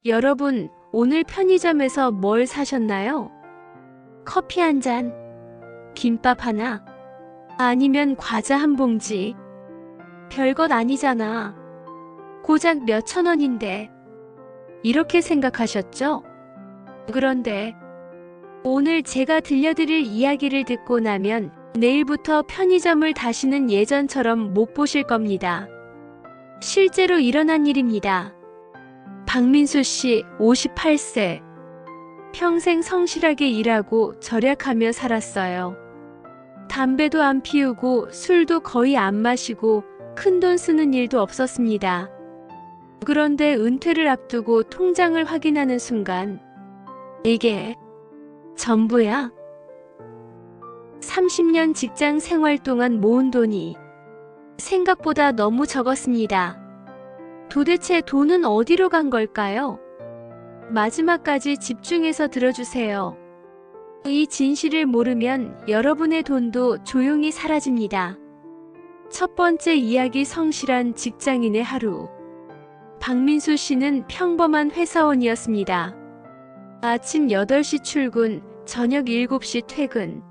여러분, 오늘 편의점에서 뭘 사셨나요? 커피 한 잔, 김밥 하나, 아니면 과자 한 봉지. 별것 아니잖아. 고작 몇천 원인데. 이렇게 생각하셨죠? 그런데 오늘 제가 들려드릴 이야기를 듣고 나면 내일부터 편의점을 다시는 예전처럼 못 보실 겁니다. 실제로 일어난 일입니다. 박민수 씨 58세. 평생 성실하게 일하고 절약하며 살았어요. 담배도 안 피우고 술도 거의 안 마시고 큰돈 쓰는 일도 없었습니다. 그런데 은퇴를 앞두고 통장을 확인하는 순간 이게 전부야? 30년 직장 생활 동안 모은 돈이 생각보다 너무 적었습니다. 도대체 돈은 어디로 간 걸까요? 마지막까지 집중해서 들어주세요. 이 진실을 모르면 여러분의 돈도 조용히 사라집니다. 첫 번째 이야기, 성실한 직장인의 하루. 박민수 씨는 평범한 회사원이었습니다. 아침 8시 출근, 저녁 7시 퇴근.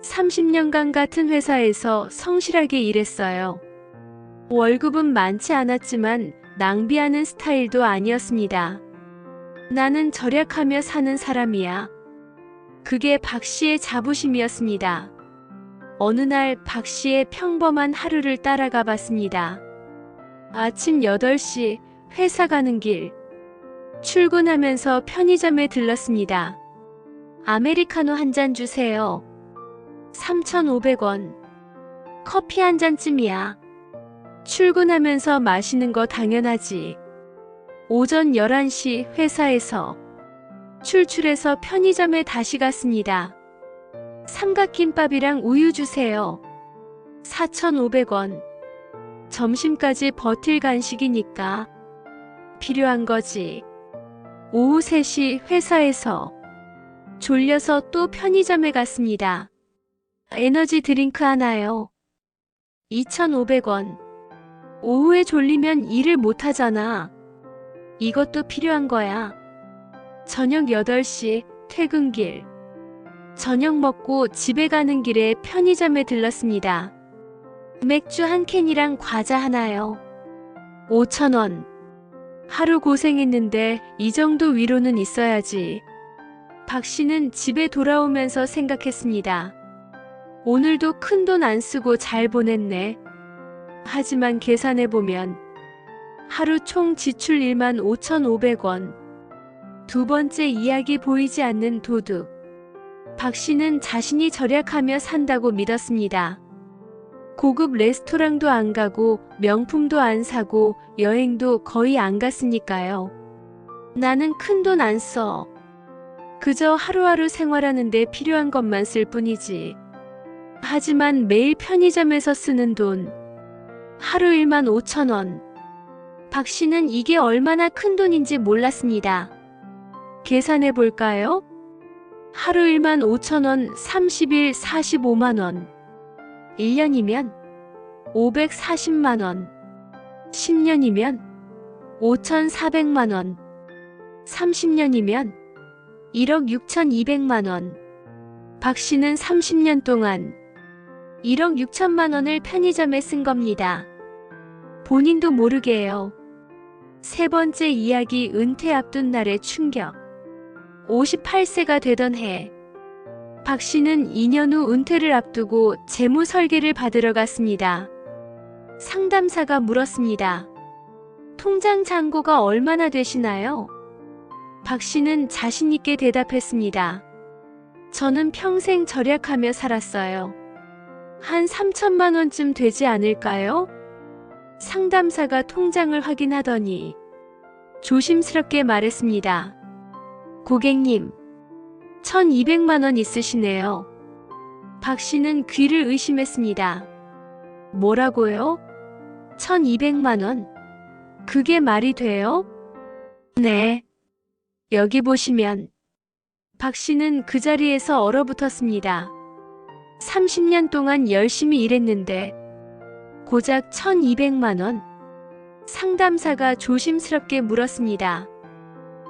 30년간 같은 회사에서 성실하게 일했어요. 월급은 많지 않았지만 낭비하는 스타일도 아니었습니다. 나는 절약하며 사는 사람이야. 그게 박 씨의 자부심이었습니다. 어느 날 박 씨의 평범한 하루를 따라가 봤습니다. 아침 8시 회사 가는 길. 출근하면서 편의점에 들렀습니다. 아메리카노 한 잔 주세요. 3,500원. 커피 한 잔쯤이야. 출근하면서 마시는 거 당연하지. 오전 11시 회사에서 출출해서 편의점에 다시 갔습니다. 삼각김밥이랑 우유 주세요. 4,500원. 점심까지 버틸 간식이니까 필요한 거지. 오후 3시 회사에서 졸려서 또 편의점에 갔습니다. 에너지 드링크 하나요. 2,500원. 오후에 졸리면 일을 못 하잖아. 이것도 필요한 거야. 저녁 8시 퇴근길. 저녁 먹고 집에 가는 길에 편의점에 들렀습니다. 맥주 한 캔이랑 과자 하나요. 5,000원. 하루 고생했는데 이 정도 위로는 있어야지. 박 씨는 집에 돌아오면서 생각했습니다. 오늘도 큰돈 안 쓰고 잘 보냈네. 하지만 계산해보면 하루 총 지출 15,500원. 두 번째 이야기, 보이지 않는 도둑. 박 씨는 자신이 절약하며 산다고 믿었습니다. 고급 레스토랑도 안 가고 명품도 안 사고 여행도 거의 안 갔으니까요. 나는 큰돈 안 써. 그저 하루하루 생활하는데 필요한 것만 쓸 뿐이지. 하지만 매일 편의점에서 쓰는 돈. 하루 15,000원. 박 씨는 이게 얼마나 큰 돈인지 몰랐습니다. 계산해 볼까요? 하루 15,000원, 30일 45만원. 1년이면 540만원. 10년이면 5,400만원. 30년이면 1억 6,200만원. 박 씨는 30년 동안 1억 6천만원을 편의점에 쓴 겁니다. 본인도 모르게요. 세 번째 이야기, 은퇴 앞둔 날의 충격. 58세가 되던 해, 박 씨는 2년 후 은퇴를 앞두고 재무 설계를 받으러 갔습니다. 상담사가 물었습니다. 통장 잔고가 얼마나 되시나요? 박 씨는 자신 있게 대답했습니다. 저는 평생 절약하며 살았어요. 한 3천만 원쯤 되지 않을까요? 상담사가 통장을 확인하더니 조심스럽게 말했습니다. 고객님, 1,200만 원 있으시네요. 박 씨는 귀를 의심했습니다. 뭐라고요? 1,200만 원? 그게 말이 돼요? 네. 여기 보시면. 박 씨는 그 자리에서 얼어붙었습니다. 30년 동안 열심히 일했는데 고작 1,200만 원? 상담사가 조심스럽게 물었습니다.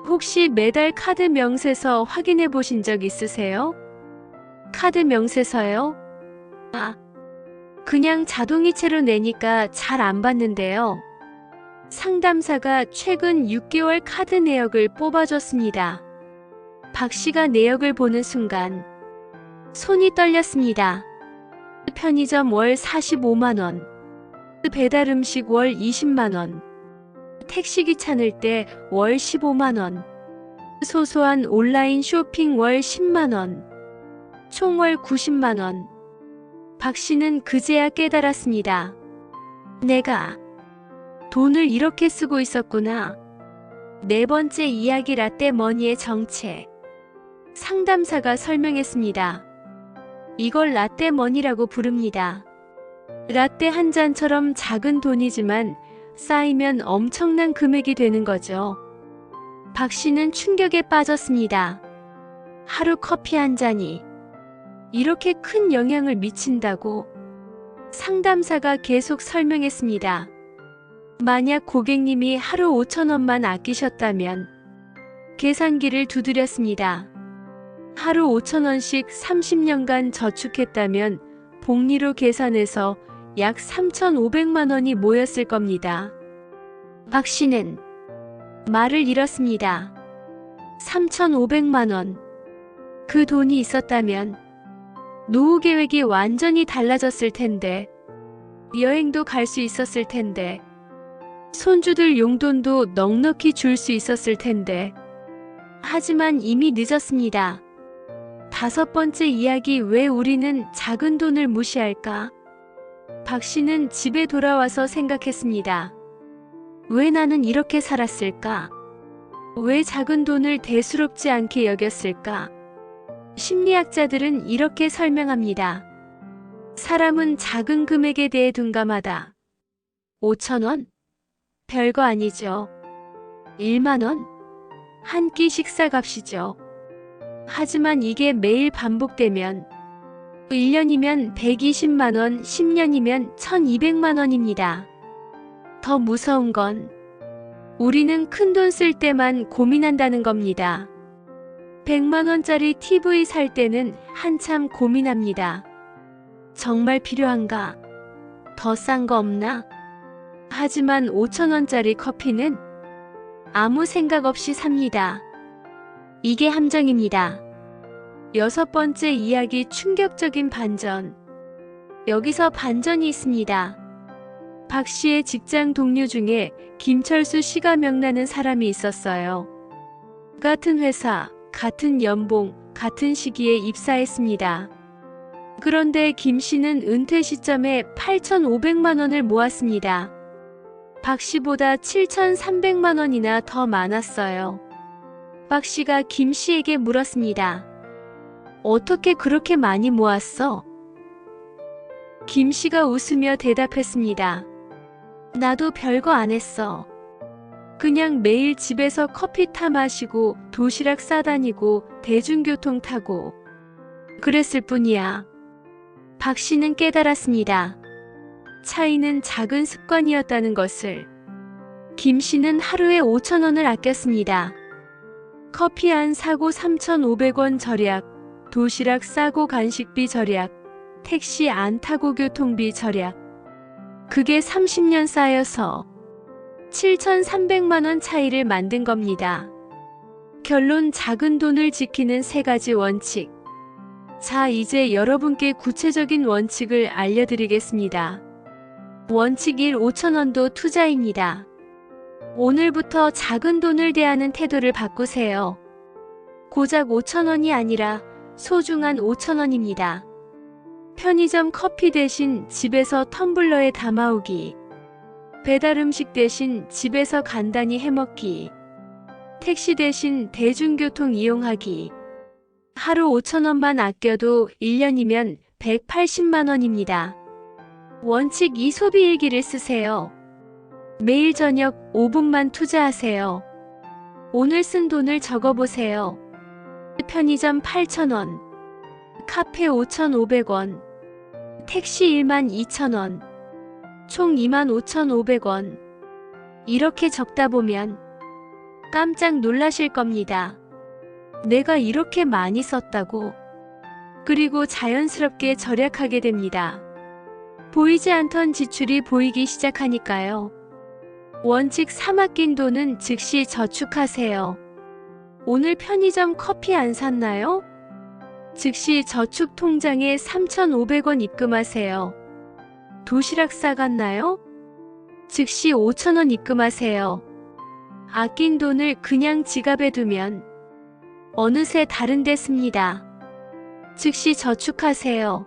혹시 매달 카드 명세서 확인해 보신 적 있으세요? 카드 명세서요? 아, 그냥 자동이체로 내니까 잘 안 받는데요. 상담사가 최근 6개월 카드 내역을 뽑아줬습니다. 박 씨가 내역을 보는 순간 손이 떨렸습니다. 편의점 월 45만 원, 배달 음식 월 20만 원, 택시 귀찮을 때 월 15만 원, 소소한 온라인 쇼핑 월 10만 원, 총 월 90만 원. 박 씨는 그제야 깨달았습니다. 내가 돈을 이렇게 쓰고 있었구나. 네 번째 이야기 라떼머니의 정체. 상담사가 설명했습니다. 이걸 라떼머니라고 부릅니다. 라떼 한 잔처럼 작은 돈이지만 쌓이면 엄청난 금액이 되는 거죠. 박 씨는 충격에 빠졌습니다. 하루 커피 한 잔이 이렇게 큰 영향을 미친다고? 상담사가 계속 설명했습니다. 만약 고객님이 하루 5,000원만 아끼셨다면 계산기를 두드렸습니다. 하루 5,000원씩 30년간 저축했다면 복리로 계산해서 약 3,500만 원이 모였을 겁니다. 박 씨는 말을 잃었습니다. 3,500만 원. 그 돈이 있었다면 노후 계획이 완전히 달라졌을 텐데, 여행도 갈 수 있었을 텐데, 손주들 용돈도 넉넉히 줄 수 있었을 텐데. 하지만 이미 늦었습니다. 다섯 번째 이야기, 왜 우리는 작은 돈을 무시할까? 박 씨는 집에 돌아와서 생각했습니다. 왜 나는 이렇게 살았을까? 왜 작은 돈을 대수롭지 않게 여겼을까? 심리학자들은 이렇게 설명합니다. 사람은 작은 금액에 대해 둔감하다. 5,000원? 별거 아니죠. 1만 원? 한 끼 식사값이죠. 하지만 이게 매일 반복되면 1년이면 120만 원, 10년이면 1,200만 원입니다. 더 무서운 건 우리는 큰돈 쓸 때만 고민한다는 겁니다. 100만 원짜리 TV 살 때는 한참 고민합니다. 정말 필요한가? 더 싼 거 없나? 하지만 5,000원짜리 커피는 아무 생각 없이 삽니다. 이게 함정입니다. 여섯 번째 이야기, 충격적인 반전. 여기서 반전이 있습니다. 박 씨의 직장 동료 중에 김철수 씨가 명나는 사람이 있었어요. 같은 회사, 같은 연봉, 같은 시기에 입사했습니다. 그런데 김 씨는 은퇴 시점에 8,500만 원을 모았습니다. 박 씨보다 7,300만 원이나 더 많았어요. 박 씨가 김 씨에게 물었습니다. 어떻게 그렇게 많이 모았어? 김 씨가 웃으며 대답했습니다. 나도 별거 안 했어. 그냥 매일 집에서 커피 타 마시고 도시락 싸다니고 대중교통 타고 그랬을 뿐이야. 박 씨는 깨달았습니다. 차이는 작은 습관이었다는 것을. 김 씨는 하루에 5,000원을 아꼈습니다. 커피 안 사고 3,500원 절약, 도시락 싸고 간식비 절약, 택시 안 타고 교통비 절약. 그게 30년 쌓여서 7,300만 원 차이를 만든 겁니다. 결론, 작은 돈을 지키는 세 가지 원칙. 자, 이제 여러분께 구체적인 원칙을 알려드리겠습니다. 원칙 1. 5,000원도 투자입니다. 오늘부터 작은 돈을 대하는 태도를 바꾸세요. 고작 5,000원이 아니라 소중한 5,000원입니다. 편의점 커피 대신 집에서 텀블러에 담아오기. 배달 음식 대신 집에서 간단히 해먹기. 택시 대신 대중교통 이용하기. 하루 5,000원만 아껴도 1년이면 180만 원입니다. 원칙 2. 소비일기를 쓰세요. 매일 저녁 5분만 투자하세요. 오늘 쓴 돈을 적어보세요. 편의점 8,000원, 카페 5,500원, 택시 12,000원, 총 25,500원. 이렇게 적다 보면 깜짝 놀라실 겁니다. 내가 이렇게 많이 썼다고. 그리고 자연스럽게 절약하게 됩니다. 보이지 않던 지출이 보이기 시작하니까요. 원칙 3 아낀 돈은 즉시 저축하세요. 오늘 편의점 커피 안 샀나요? 즉시 저축 통장에 3,500원 입금하세요. 도시락 싸갔나요? 즉시 5,000원 입금하세요. 아낀 돈을 그냥 지갑에 두면 어느새 다른 데 씁니다. 즉시 저축하세요.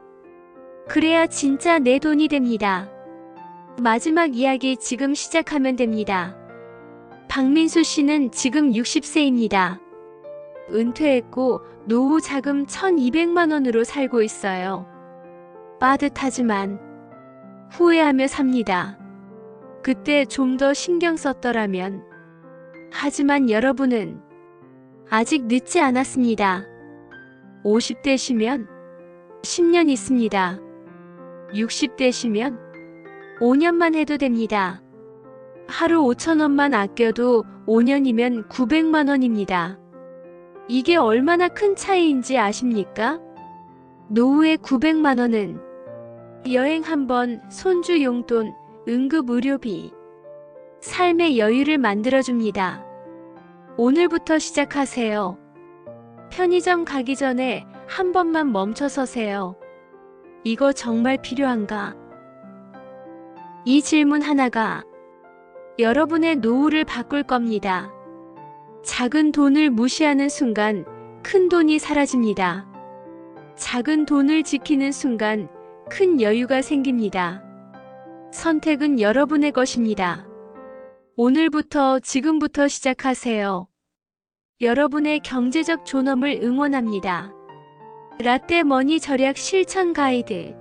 그래야 진짜 내 돈이 됩니다. 마지막 이야기 지금 시작하면 됩니다. 박민수 씨는 지금 60세입니다. 은퇴했고 노후 자금 1,200만 원으로 살고 있어요. 빠듯하지만 후회하며 삽니다. 그때 좀 더 신경 썼더라면. 하지만 여러분은 아직 늦지 않았습니다. 50대시면 10년 있습니다. 60대시면 5년만 해도 됩니다. 하루 5,000원만 아껴도 5년이면 900만 원입니다. 이게 얼마나 큰 차이인지 아십니까? 노후의 900만 원은 여행 한 번, 손주 용돈, 응급 의료비, 삶의 여유를 만들어줍니다. 오늘부터 시작하세요. 편의점 가기 전에 한 번만 멈춰 서세요. 이거 정말 필요한가? 이 질문 하나가 여러분의 노후를 바꿀 겁니다. 작은 돈을 무시하는 순간 큰 돈이 사라집니다. 작은 돈을 지키는 순간 큰 여유가 생깁니다. 선택은 여러분의 것입니다. 오늘부터 지금부터 시작하세요. 여러분의 경제적 존엄을 응원합니다. 라떼 머니 절약 실천 가이드.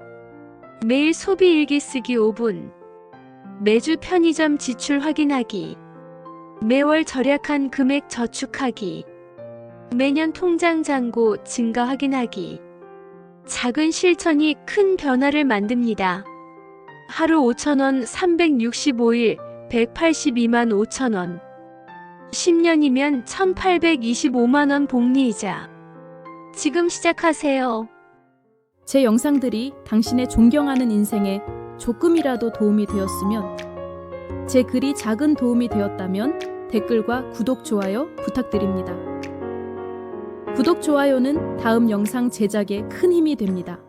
매일 소비 일기 쓰기 5분. 매주 편의점 지출 확인하기. 매월 절약한 금액 저축하기. 매년 통장 잔고 증가 확인하기. 작은 실천이 큰 변화를 만듭니다. 하루 5,000원 365일 182만 5천원. 10년이면 1,825만원 복리이자. 지금 시작하세요. 제 영상들이 당신의 존경하는 인생에 조금이라도 도움이 되었으면, 제 글이 작은 도움이 되었다면 댓글과 구독, 좋아요 부탁드립니다. 구독, 좋아요는 다음 영상 제작에 큰 힘이 됩니다.